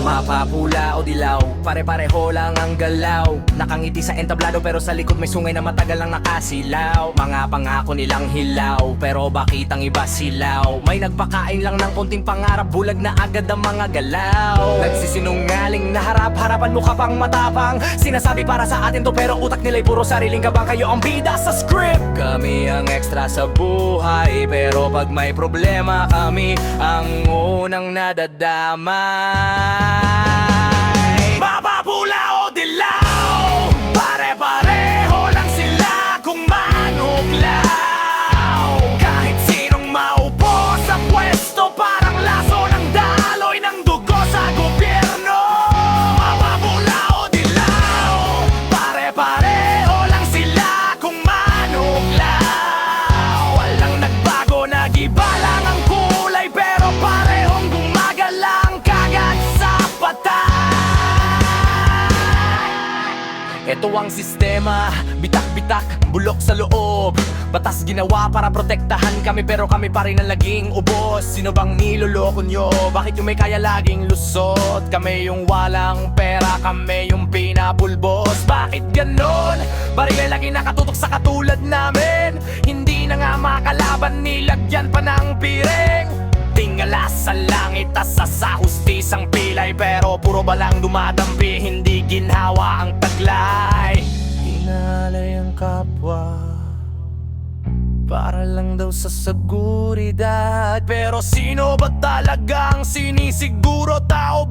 Mapapula o dilaw, pare-pareho lang ang galaw. Nakangiti sa entablado pero sa likod may sungay na matagal lang nakasilaw. Mga pangako nilang hilaw, pero bakit ang iba silaw? May nagpakain lang ng konting pangarap, bulag na agad ang mga galaw. Nagsisinungaling na harap-harapan, mukha pang matapang. Sinasabi para sa atin to pero utak nila'y puro sariling gabang. Kayo ang bida sa script, kami ang extra sa buhay. Pero pag may problema kami ang unang nadadamay. Mapapula o dilaw, pare-pareho lang sila kung manuglaw. Kahit sinong maupo sa pwesto, parang laso ng daloy ng dugo sa gobyerno. Mapapula o dilaw, pare-pareho lang sila kung manuglaw. Walang nagbago, nag-iba lang ang kulay, pero parehong gumagalang kagat sa patay. Ito ang sistema, bitak-bitak, bulok sa loob. Batas ginawa para protektahan kami, pero kami pa rin ang laging ubos. Sino bang niloloko nyo? Bakit yung may kaya laging lusot? Kami yung walang pera, kami yung pinapulbos. Bakit ganon? Baril ay lagi nakatutok sa katulad namin. Hindi na nga makalaban, nilagyan pa ng piring. Tingala sa langit, asa sa hustisang pilay, pero puro balang dumadampi, hindi ginhawa ang taglay. Inalay ang kapwa para lang daw sa seguridad, pero sino ba talagang sinisiguro? Tao